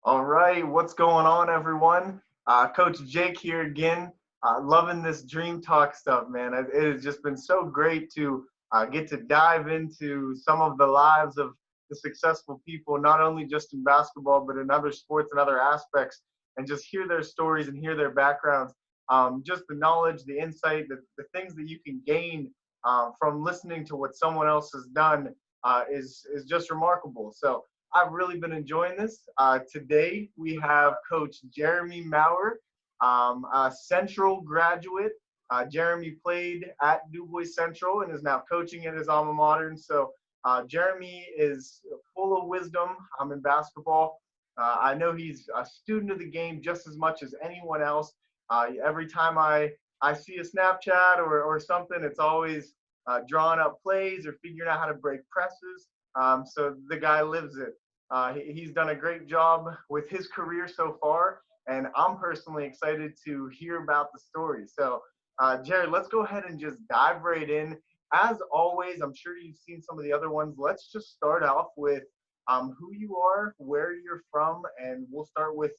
All right, what's going on, everyone? Coach Jake here again. Loving this Dream Talk stuff, man. It has just been so great to get to dive into some of the lives of the successful people, not only just in basketball, but in other sports and other aspects, and just hear their stories and hear their backgrounds. Just the knowledge, the insight, the things that you can gain from listening to what someone else has done is just remarkable. So I've really been enjoying this. Today we have Coach Jeremy Maurer, a Central graduate. Jeremy played at DuBois Central and is now coaching at his alma mater. And so Jeremy is full of wisdom in basketball. I know he's a student of the game just as much as anyone else. Every time I see a Snapchat or something, it's always drawing up plays or figuring out how to break presses. So the guy lives it. He's done a great job with his career so far, and I'm personally excited to hear about the story. So, Jared, let's go ahead and just dive right in. As always, I'm sure you've seen some of the other ones. Let's just start off with who you are, where you're from, and we'll start with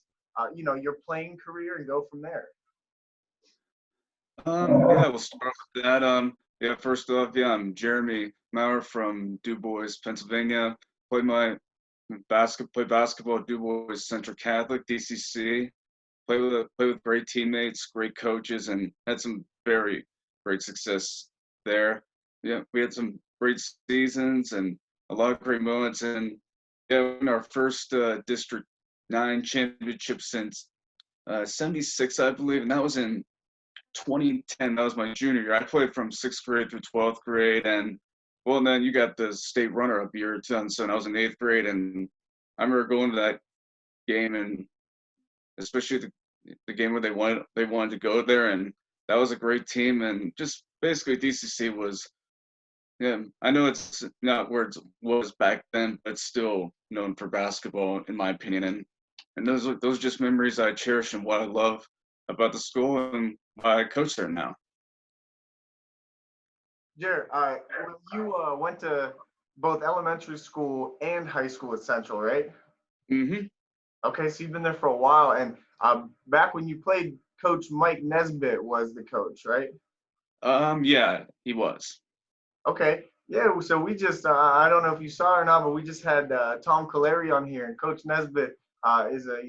your playing career and go from there. Yeah, we'll start off with that. Yeah, first off, yeah, I'm Jeremy Maurer from DuBois, Pennsylvania. Played basketball at DuBois Central Catholic, DCC. Played with great teammates, great coaches, and had some very great success there. Yeah, we had some great seasons and a lot of great moments. And yeah, in our first District 9 championship since '76, I believe, and that was in 2010. That was my junior year. I played from 6th grade through 12th grade, and well, and then you got the state runner-up year, 2007. I was in 8th grade, and I remember going to that game, and especially the game where they wanted to go there, and that was a great team. And just basically DCC was, yeah, I know it's not where it was back then, but it's still known for basketball in my opinion. And those are just memories I cherish and what I love about the school and why I coach there now. Jared, you went to both elementary school and high school at Central, right? Hmm. Okay, so you've been there for a while, and back when you played, Coach Mike Nesbitt was the coach, right? Yeah, he was. Okay, yeah. So we just, I don't know if you saw or not, but we just had Tom Caleri on here, and Coach Nesbitt is a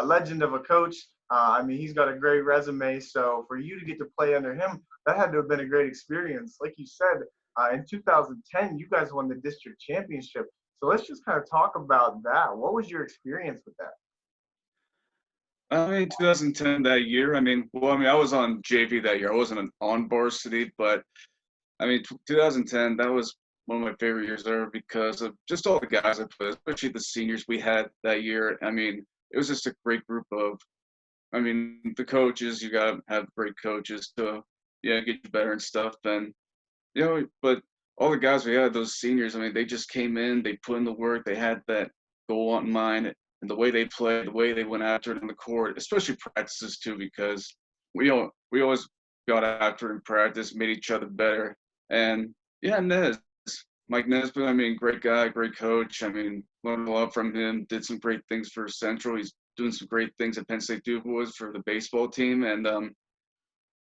legend of a coach. I mean, he's got a great resume. So for you to get to play under him, that had to have been a great experience. Like you said, in 2010, you guys won the district championship. So let's just kind of talk about that. What was your experience with that? I mean, 2010 that year. I was on JV that year. I wasn't on varsity, but I mean, 2010, that was one of my favorite years ever because of just all the guys I played, especially the seniors we had that year. I mean, it was just a great group of, the coaches, you got to have great coaches to, yeah, get you better and stuff. And, but all the guys we had, those seniors, I mean, they just came in, they put in the work, they had that goal in mind, and the way they played, the way they went after it on the court, especially practices too, because we always got after it in practice, made each other better. And yeah, Mike Nesbitt, great guy, great coach. Learned a lot from him, did some great things for Central. He's doing some great things at Penn State DuBois for the baseball team. And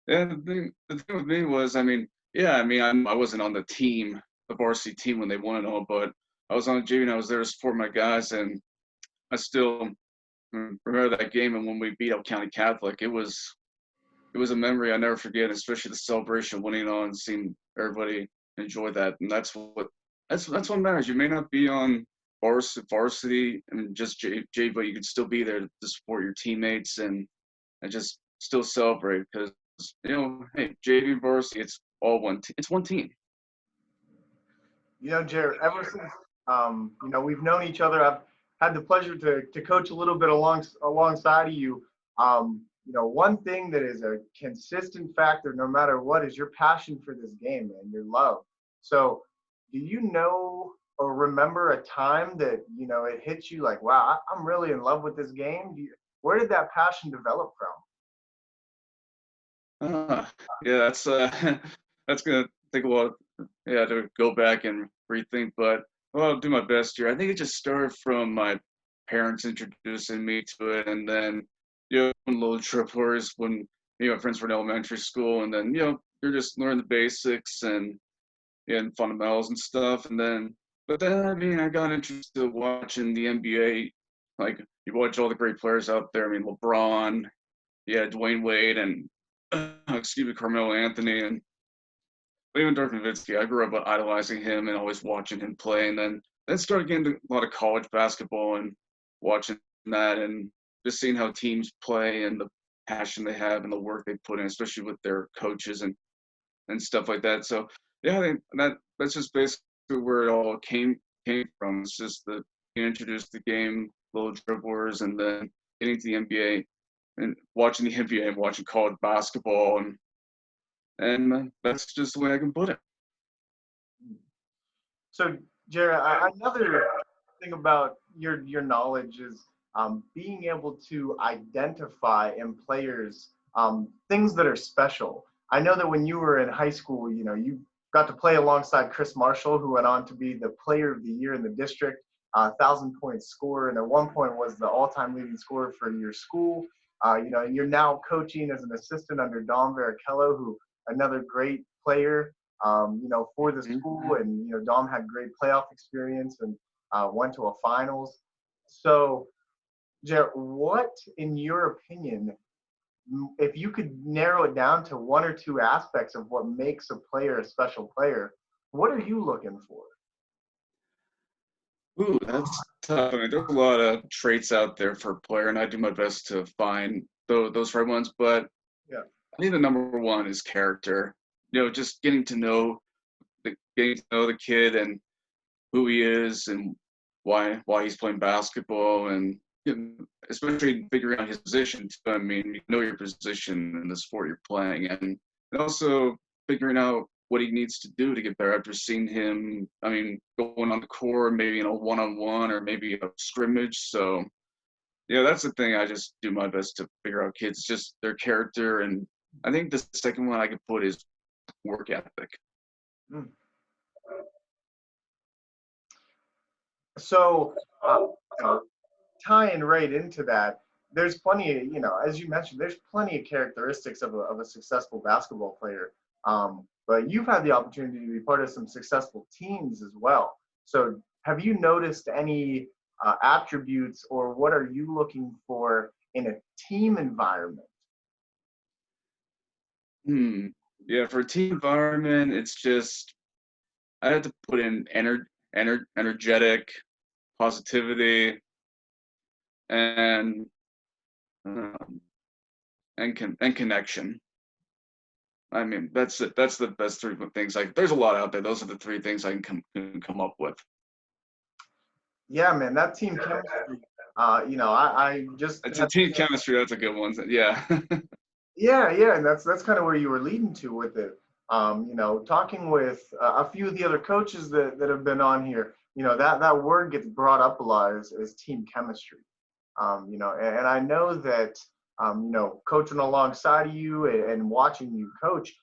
yeah, the thing with me was, I wasn't on the team, the varsity team when they won it all, but I was on JV and I was there to support my guys. And I still remember that game. And when we beat Elk County Catholic, it was a memory I never forget, especially the celebration winning on and seeing everybody enjoy that. And that's what matters. You may not be on varsity and just J, but you can still be there to support your teammates and just still celebrate because hey, JV varsity, it's all it's one team. Jared, ever since we've known each other, I've had the pleasure to coach a little bit alongside of you. One thing that is a consistent factor, no matter what, is your passion for this game and your love. So, do you know or remember a time that it hits you like, wow, I'm really in love with this game? Where did that passion develop from? Yeah, that's that's gonna take a while, yeah, to go back and rethink. But well, I'll do my best here. I think it just started from my parents introducing me to it, and then little dribblers when my friends were in elementary school, and then you're just learning the basics and fundamentals and stuff, and then but then I mean I got interested watching the NBA. Like you watch all the great players out there. I mean LeBron, Dwayne Wade, and Carmelo Anthony, and even Dirk Nowitzki. I grew up idolizing him and always watching him play, and then started getting into a lot of college basketball and watching that and just seeing how teams play and the passion they have and the work they put in, especially with their coaches and stuff like that. So yeah, I think that's just basically where it all came from. It's just the introduced the game, little dribblers, and then getting to the NBA and watching the NBA and watching college basketball, and that's just the way I can put it. So, Jared, another thing about your knowledge is being able to identify in players things that are special. I know that when you were in high school, you got to play alongside Chris Marshall, who went on to be the Player of the Year in the district, 1,000-point scorer, and at one point was the all-time leading scorer for your school. You're now coaching as an assistant under Dom Varacallo, who another great player, for the school, and Dom had great playoff experience and went to a finals. So, Jared, what, in your opinion, if you could narrow it down to one or two aspects of what makes a player a special player, what are you looking for? Ooh, that's tough. I mean, there's a lot of traits out there for a player, and I do my best to find those right ones. But yeah, I think the number one is character. Just getting to know the kid and who he is and why he's playing basketball, and especially figuring out his position too. I mean, you know your position in the sport you're playing, and also figuring out what he needs to do to get better after seeing him, I mean, going on the court, maybe in a one-on-one or maybe a scrimmage. So, that's the thing I just do my best to figure out kids, just their character. And I think the second one I could put is work ethic. Mm. So, tying right into that, there's plenty of, as you mentioned, there's plenty of characteristics of a successful basketball player. But you've had the opportunity to be part of some successful teams as well. So have you noticed any attributes, or what are you looking for in a team environment? Yeah, for a team environment, it's just I have to put in energetic, positivity, and connection. I mean, that's it. That's the best three things. Like, there's a lot out there. Those are the three things I can come up with. Yeah, man, that team chemistry. I just it's a team chemistry. That's a good one. Yeah. Yeah, and that's kind of where you were leading to with it. Talking with a few of the other coaches that have been on here, that word gets brought up a lot as team chemistry. And I know that, coaching alongside you and watching you coach,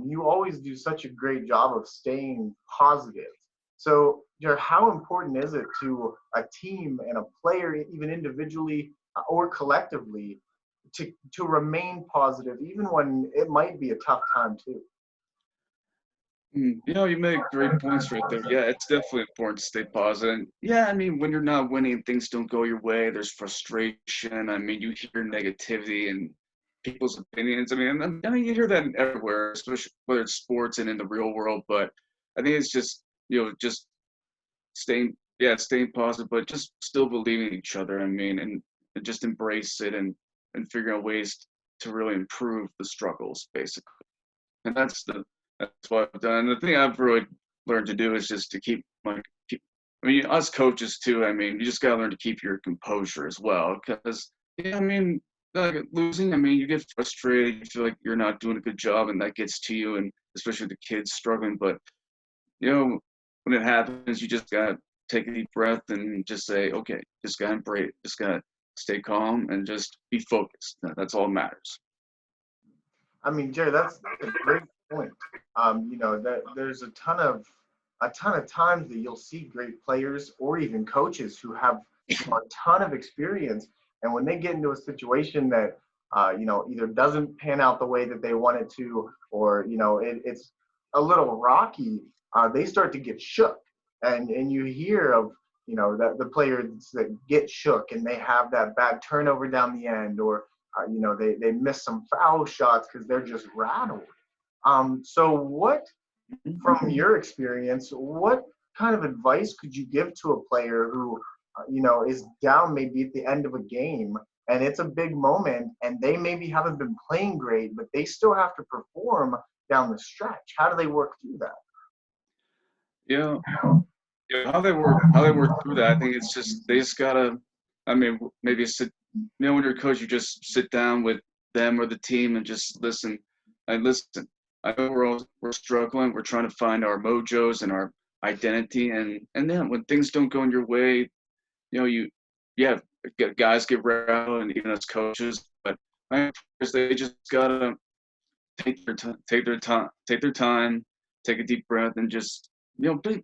you always do such a great job of staying positive. So, how important is it to a team and a player, even individually or collectively, to remain positive, even when it might be a tough time too? You make great points right there. Yeah, it's definitely important to stay positive. Yeah, I mean, when you're not winning, things don't go your way. There's frustration. I mean, you hear negativity and people's opinions. I mean, you hear that everywhere, especially whether it's sports and in the real world. But I think it's just, just staying positive, but just still believing in each other. I mean, and just embrace it and figure out ways to really improve the struggles, basically. And that's what I've done. The thing I've really learned to do is just to keep us coaches too. I mean, you just gotta learn to keep your composure as well, because losing. I mean, you get frustrated. You feel like you're not doing a good job, and that gets to you, and especially the kids struggling. But when it happens, you just gotta take a deep breath and just say, okay, just gotta embrace, just gotta stay calm and just be focused. That's all that matters. I mean, Jerry, that's a great point. That there's a ton of times that you'll see great players or even coaches who have a ton of experience. And when they get into a situation that, either doesn't pan out the way that they want it to, or, it's a little rocky, they start to get shook. And you hear of, the players that get shook and they have that bad turnover down the end, or, they miss some foul shots because they're just rattled. So what, from your experience, what kind of advice could you give to a player who, is down maybe at the end of a game and it's a big moment and they maybe haven't been playing great, but they still have to perform down the stretch? How do they work through that? Yeah, how they work through that. I think it's just they just gotta. I mean, maybe sit. When you're a coach, you just sit down with them or the team and just listen. And listen. I know we're struggling. We're trying to find our mojos and our identity. And then when things don't go in your way, yeah, guys get rattled, and even as coaches. But I think they just gotta take their time, take a deep breath, and just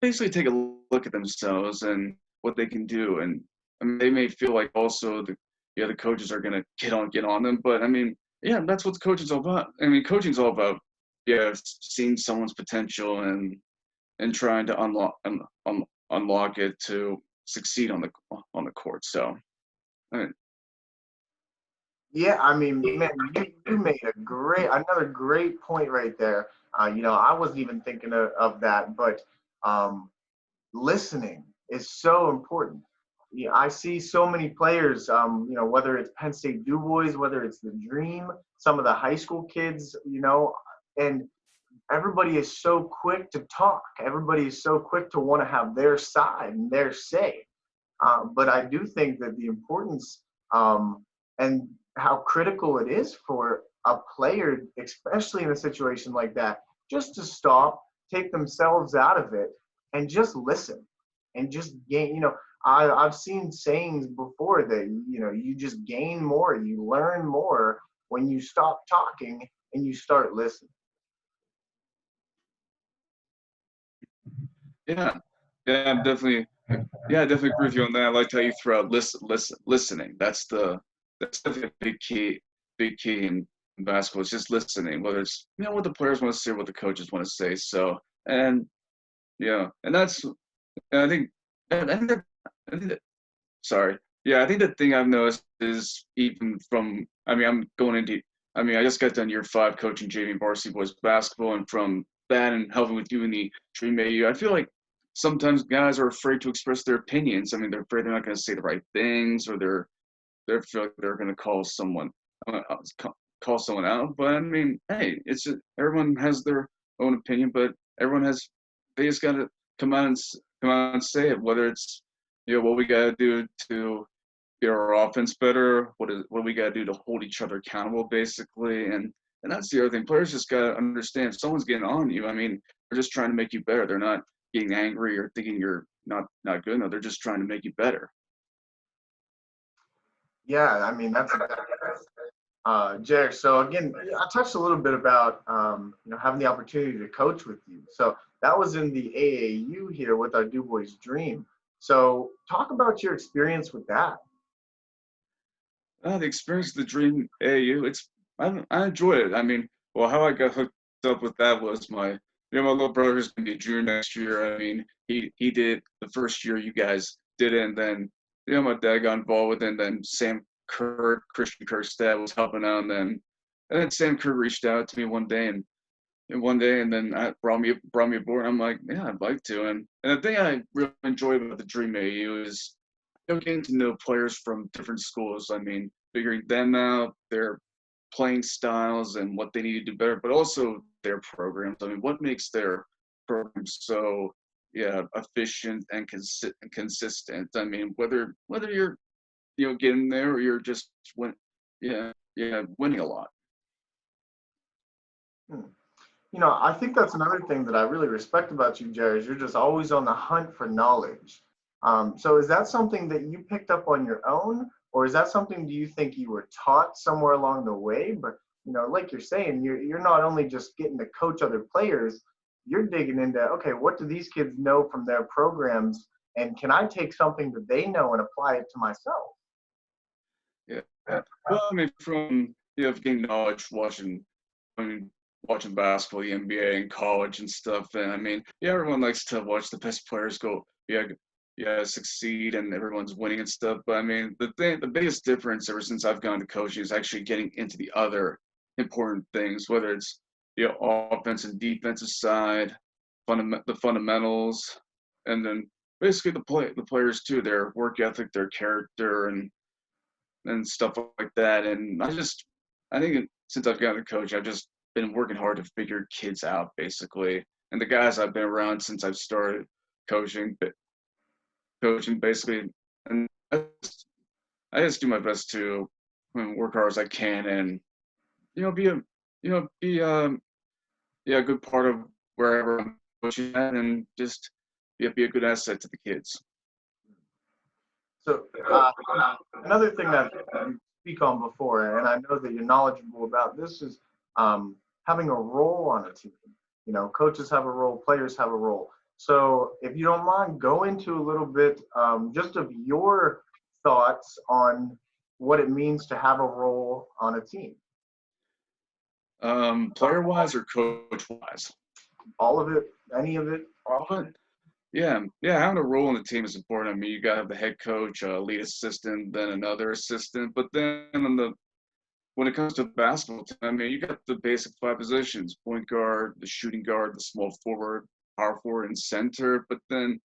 basically take a look at themselves and what they can do. And I mean, they may feel like also the coaches are gonna get on them, but I mean, yeah, that's what the coaching is all about. I mean, coaching is all about seeing someone's potential and trying to unlock it to succeed on the court. So, I mean, Yeah, I mean, man, you made another great point right there. I wasn't even thinking of that, but listening is so important. Yeah, I see so many players, whether it's Penn State DuBois, whether it's the Dream, some of the high school kids, and everybody is so quick to talk. Everybody is so quick to want to have their side and their say. But I do think that the importance, and how critical it is for a player, especially in a situation like that, just to stop, take themselves out of it, and just listen, and just gain. I've seen sayings before that you just gain more, you learn more when you stop talking and you start listening. yeah, yeah, I definitely agree with you on that. I like how you throw out listening. That's definitely a big key in basketball. It's just listening, whether it's what the players want to say, or what the coaches want to say. So, and and that's and I think that sorry, yeah, I think the thing I've noticed is even from I mean I'm going into I just got done year 5 coaching JV and varsity boys basketball, and from that and helping with you in the Dream AU, I feel like sometimes guys are afraid to express their opinions. I mean, they're afraid they're not going to say the right things, or they feel like they're going to uh, call someone out. But I mean, hey, it's just, everyone has their own opinion, but they just got to come out and say it. Whether it's what we got to do to get our offense better, what we got to do to hold each other accountable, basically, and that's the other thing. Players just got to understand if someone's getting on you. I mean, they're just trying to make you better. They're not getting angry or thinking you're not good. No, they're just trying to make you better. Yeah, I mean that's exactly right. Jared, so again, I touched a little bit about having the opportunity to coach with you. So that was in the AAU here with our DuBois Dream. So talk about your experience with that. The experience of the Dream AAU, I enjoyed it. I mean, well, how I got hooked up with that was my little brother's gonna be a junior next year. I mean, he did the first year you guys did it, and then my dad got involved with it, and then Christian Kirk's dad was helping out, and then Sam Kerr reached out to me and then I brought me aboard. I'm like, yeah, I'd like to. And the thing I really enjoy about the Dream AU is getting to know players from different schools. I mean, figuring them out, their playing styles and what they need to do better, but also their programs. I mean, what makes their program so efficient and consistent. I mean, whether you're getting there or you're just winning a lot. Hmm. I think that's another thing that I really respect about you, Jerry, is you're just always on the hunt for knowledge. So is that something that you picked up on your own, or is that something do you think you were taught somewhere along the way? But like you're saying, you're not only just getting to coach other players, you're digging into, okay, what do these kids know from their programs, and can I take something that they know and apply it to myself? Yeah. Well, I mean, from getting knowledge, watching basketball, the NBA, and college and stuff, and I mean, yeah, everyone likes to watch the best players go, succeed, and everyone's winning and stuff. But I mean, the biggest difference ever since I've gone to coaching is actually getting into the other important things, whether it's offense and defensive side, the fundamentals, and then basically the players too, their work ethic, their character, and stuff like that. And I think since I've gotten to coach, I've just been working hard to figure kids out basically. And the guys I've been around since I've started coaching, basically, and I just do my best to work hard as I can, and be a good part of wherever I'm coaching at, and just be a good asset to the kids. So another thing that you speak on before, and I know that you're knowledgeable about this, is having a role on a team. Coaches have a role, players have a role. So if you don't mind, go into a little bit just of your thoughts on what it means to have a role on a team. Player-wise or coach-wise? All of it, any of it? All of it. Yeah, having a role in the team is important. I mean, you gotta have the head coach, lead assistant, then another assistant. But then when it comes to basketball team, I mean, you got the basic 5 positions: point guard, the shooting guard, the small forward, power forward, and center. But then,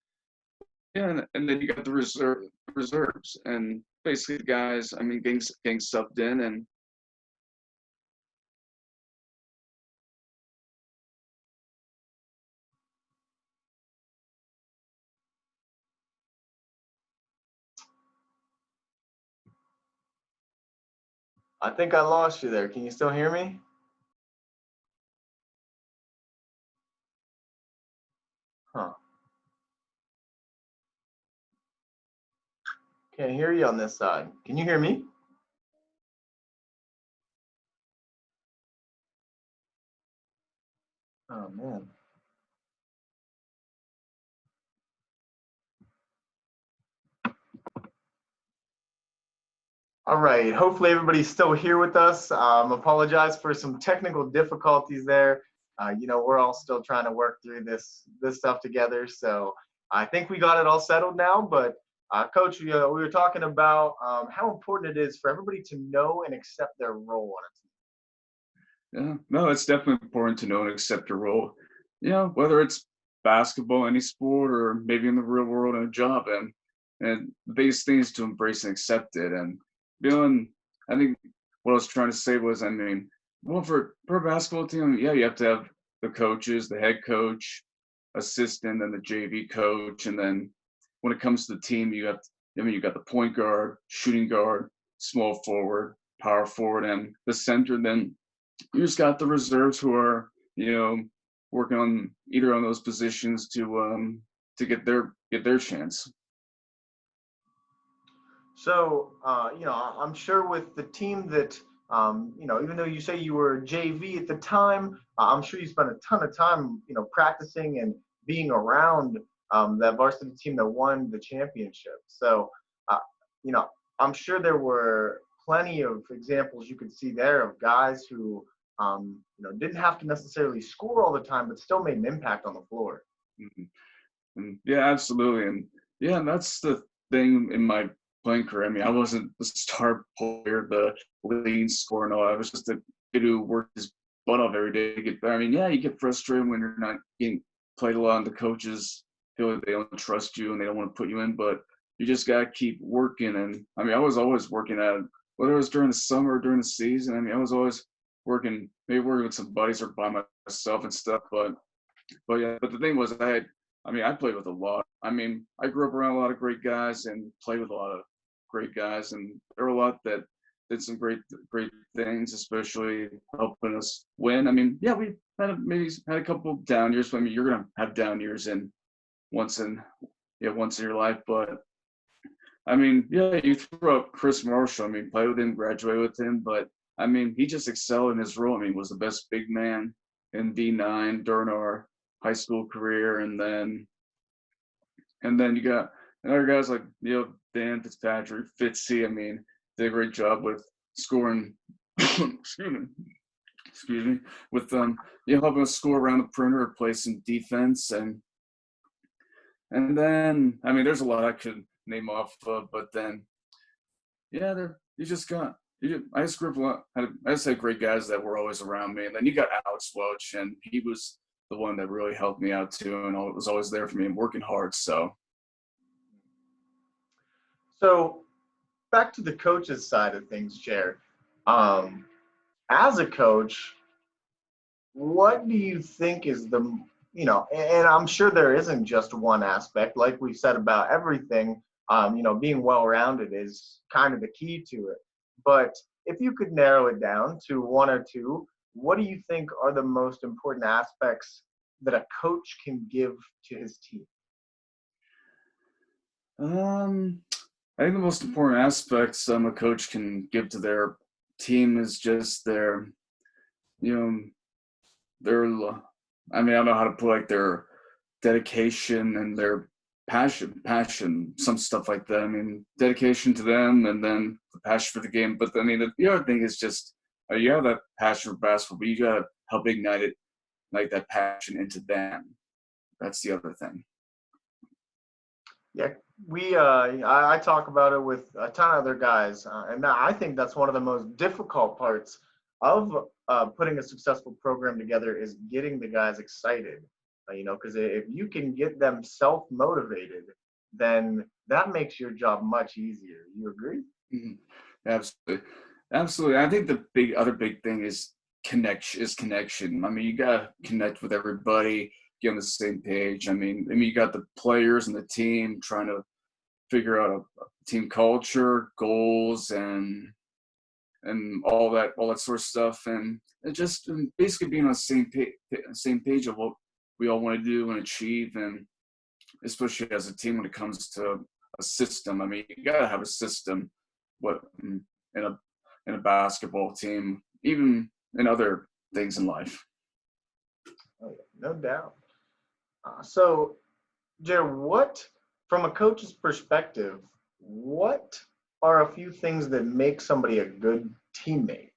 and then you got the reserves, and basically the guys, I mean, getting subbed in. And I think I lost you there. Can you still hear me? Huh. Can't hear you on this side. Can you hear me? Oh, man. All right. Hopefully everybody's still here with us. Apologize for some technical difficulties there. We're all still trying to work through this stuff together. So I think we got it all settled now. But Coach, we were talking about how important it is for everybody to know and accept their role on a team. yeah, no, it's definitely important to know and accept your role. Whether it's basketball, any sport, or maybe in the real world in a job. And the biggest thing is to embrace and accept it. And I think what I was trying to say was, I mean, well, for a basketball team, yeah, you have to have the coaches, the head coach, assistant, and the JV coach. And then when it comes to the team, you got the point guard, shooting guard, small forward, power forward, and the center. Then you just got the reserves who are, working on either on those positions to get their chance. So, I'm sure with the team that, even though you say you were JV at the time, I'm sure you spent a ton of time, practicing and being around that varsity team that won the championship. So, I'm sure there were plenty of examples you could see there of guys who, didn't have to necessarily score all the time, but still made an impact on the floor. Mm-hmm. Yeah, absolutely. And that's the thing in my playing career. I mean, I wasn't the star player, the leading scorer, and all. I was just a kid who worked his butt off every day to get better. I mean, yeah, you get frustrated when you're not getting played a lot, and the coaches feel like they don't trust you and they don't want to put you in, but you just gotta keep working. And I mean, I was always working at it, whether it was during the summer or during the season. I mean, I was always working with some buddies or by myself and stuff. But the thing was, I played with a lot. I mean, I grew up around a lot of great guys and played with a lot of great guys, and there were a lot that did some great things, especially helping us win. I mean, yeah, we maybe had a couple down years. I mean, you're gonna have down years once in your life, but I mean, yeah, you threw up Chris Marshall. I mean, played with him, graduated with him, but I mean, he just excelled in his role. I mean, was the best big man in D9 during our high school career, and then you got And other guys like, Dan Fitzpatrick, Fitzy, I mean, did a great job with scoring, excuse me, with helping us score around the perimeter, play some defense, and then I mean, there's a lot I could name off of, but then there you just got. I just grew up a lot. I just had great guys that were always around me, and then you got Alex Welch, and he was the one that really helped me out too, and was always there for me and working hard. So back to the coach's side of things, Jared. As a coach, what do you think is and I'm sure there isn't just one aspect, like we said about everything, being well-rounded is kind of the key to it. But if you could narrow it down to one or two, what do you think are the most important aspects that a coach can give to his team? I think the most important aspects a coach can give to their team is just their, their, I mean, I don't know how to put like their dedication and their passion, some stuff like that. I mean, dedication to them and then the passion for the game. But I mean, the other thing is just, you have that passion for basketball, but you got to help ignite it, like that passion into them. That's the other thing. Yeah, I talk about it with a ton of other guys, and I think that's one of the most difficult parts of putting a successful program together is getting the guys excited. Because if you can get them self-motivated, then that makes your job much easier. You agree? Mm-hmm. Absolutely. I think the other big thing is connection. I mean, you gotta connect with everybody, get on the same page. I mean, you got the players and the team trying to figure out a team culture, goals, and all that sort of stuff, and it just basically being on the same page of what we all want to do and achieve, and especially as a team when it comes to a system. I mean, you gotta have a system. What in a basketball team, even in other things in life. Oh, yeah, no doubt. So, Jared, from a coach's perspective, what are a few things that make somebody a good teammate?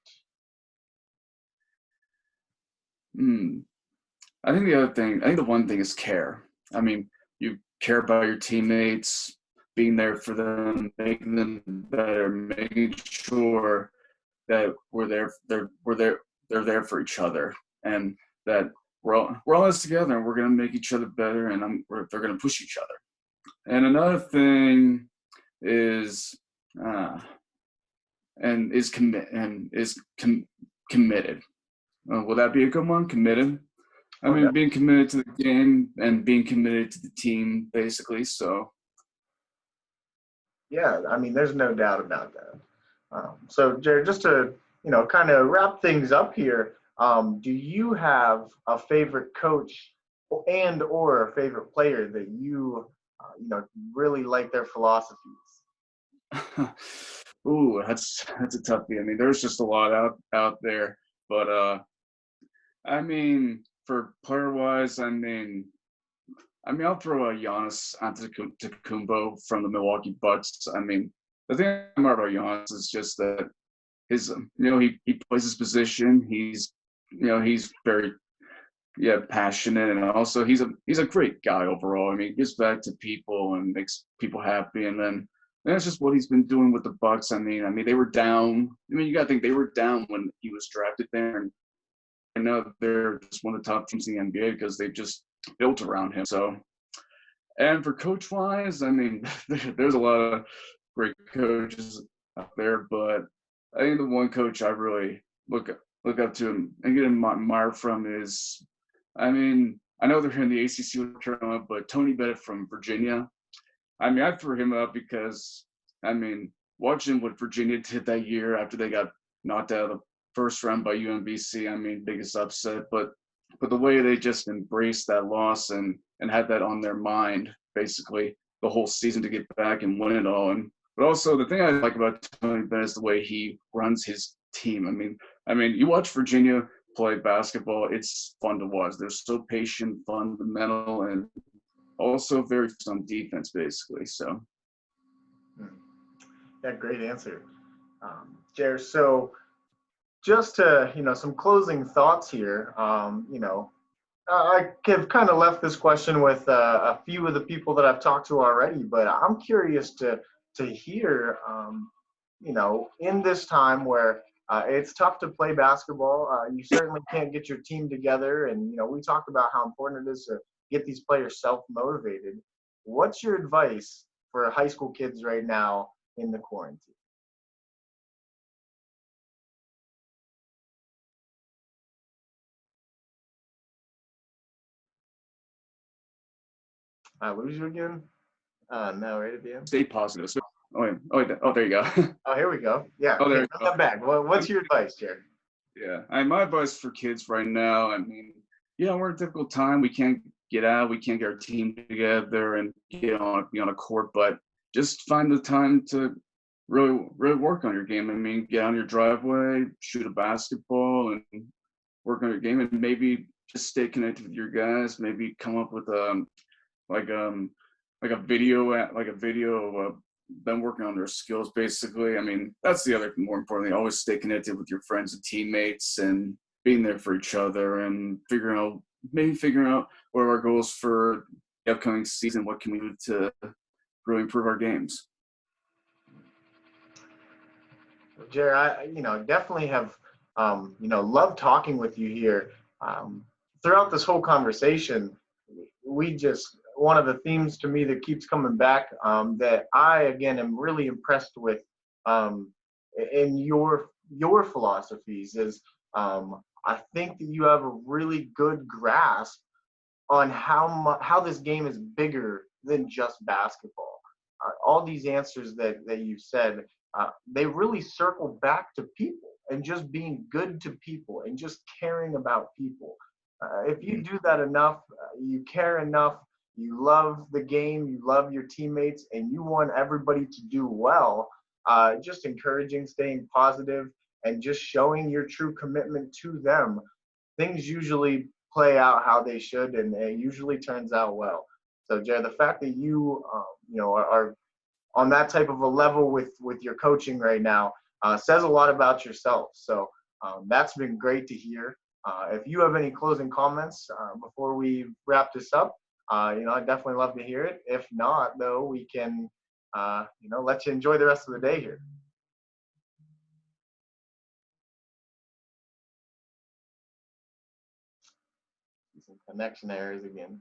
I think the one thing is care. I mean, you care about your teammates, being there for them, making them better, making sure that they're there for each other, and that we're all in this together, and we're gonna make each other better, and they're gonna push each other. And another thing is committed. Will that be a good one? Committed. I mean, being committed to the game and being committed to the team, basically. So. Yeah, I mean, there's no doubt about that. So, Jared, just to kind of wrap things up here, do you have a favorite coach or a favorite player that you really like their philosophies? Ooh, that's a toughie. I mean, there's just a lot out there, but I mean, for player wise, I mean, I'll throw Giannis Antetokounmpo from the Milwaukee Bucks. I mean, the thing I admire about Giannis is just that his, he plays his position. He's very, passionate, and also he's a great guy overall. I mean, he gives back to people and makes people happy, and then that's just what he's been doing with the Bucks. I mean, they were down. I mean, you got to think they were down when he was drafted there, and I know they're just one of the top teams in the NBA because they've just built around him. So, and for coach wise, I mean, there's a lot of great coaches out there, but I think the one coach I really look up to and get admire from is, I mean, I know they're in the ACC tournament, but Tony Bennett from Virginia. I mean, I threw him up because, I mean, watching what Virginia did that year after they got knocked out of the first round by UMBC, I mean, biggest upset, but the way they just embraced that loss and had that on their mind, basically, the whole season to get back and win it all. But also the thing I like about Tony Bennett is the way he runs his team. I mean, you watch Virginia play basketball, it's fun to watch. They're so patient, fundamental, and also very focused on defense, basically. So. Yeah, great answer, Jer. So just to, some closing thoughts here. I have kind of left this question with a few of the people that I've talked to already, but I'm curious to hear, in this time where it's tough to play basketball, you certainly can't get your team together, and we talked about how important it is to get these players self-motivated. What's your advice for high school kids right now in the quarantine? I lose you again? No, right at the end. Stay positive. Oh, there you go. Oh, here we go. Yeah, Oh, there you go. I'm back. What's your advice, Jared? Yeah, my advice for kids right now, I mean, we're in a difficult time. We can't get out. We can't get our team together and be on a court, but just find the time to really work on your game. I mean, get on your driveway, shoot a basketball, and work on your game, and maybe just stay connected with your guys. Maybe come up with like a video of them working on their skills, basically. I mean, that's the other, more importantly, always stay connected with your friends and teammates and being there for each other, and figuring out what are our goals for the upcoming season. What can we do to really improve our games? Jared, I definitely have loved talking with you here. Throughout this whole conversation, one of the themes to me that keeps coming back, that I again am really impressed with in your philosophies is, I think that you have a really good grasp on how this game is bigger than just basketball. All these answers that you said, they really circle back to people and just being good to people and just caring about people. If you do that enough, you care enough, you love the game, you love your teammates, and you want everybody to do well, just encouraging, staying positive, and just showing your true commitment to them, things usually play out how they should, and it usually turns out well. So, Jared, the fact that you, are on that type of a level with your coaching right now says a lot about yourself. So that's been great to hear. If you have any closing comments before we wrap this up, I'd definitely love to hear it. If not, though, we can, let you enjoy the rest of the day here. Some connection errors again.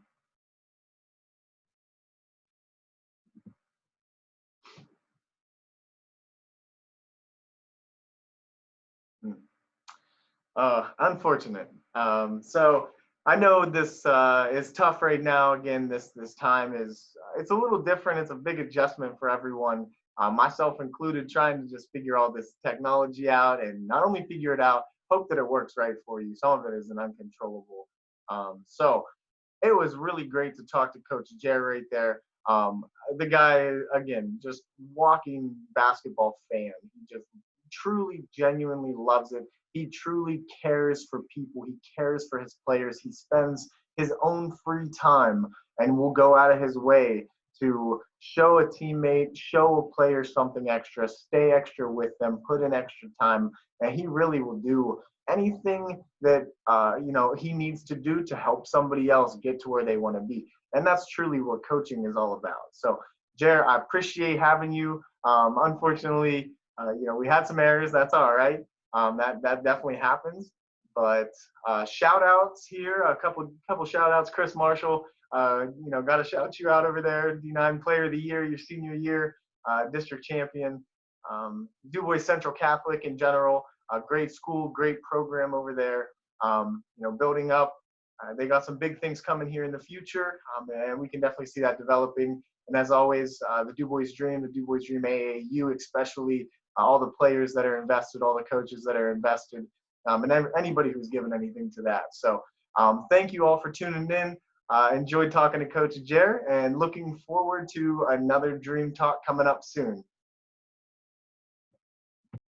Unfortunate. So I know this is tough right now. Again, this time it's a little different. It's a big adjustment for everyone, myself included, trying to just figure all this technology out, and not only figure it out, hope that it works right for you. Some of it is an uncontrollable. So it was really great to talk to Coach Jerry right there. The guy, again, just walking basketball fan. He just truly, genuinely loves it. He truly cares for people. He cares for his players. He spends his own free time and will go out of his way to show a teammate, show a player something extra, stay extra with them, put in extra time, and he really will do anything that he needs to do to help somebody else get to where they want to be. And that's truly what coaching is all about. So, Jared, I appreciate having you. Unfortunately, we had some errors. That's all right. That definitely happens. But shout outs here, a couple shout outs. Chris Marshall, got to shout you out over there. D9 Player of the Year, your senior year, district champion. DuBois Central Catholic in general, a great school, great program over there. Building up. They got some big things coming here in the future, and we can definitely see that developing. And as always, the DuBois Dream, the DuBois Dream AAU, especially all the players that are invested, all the coaches that are invested, and anybody who's given anything to that. So thank you all for tuning in. Enjoyed talking to Coach Jer, and looking forward to another Dream Talk coming up soon.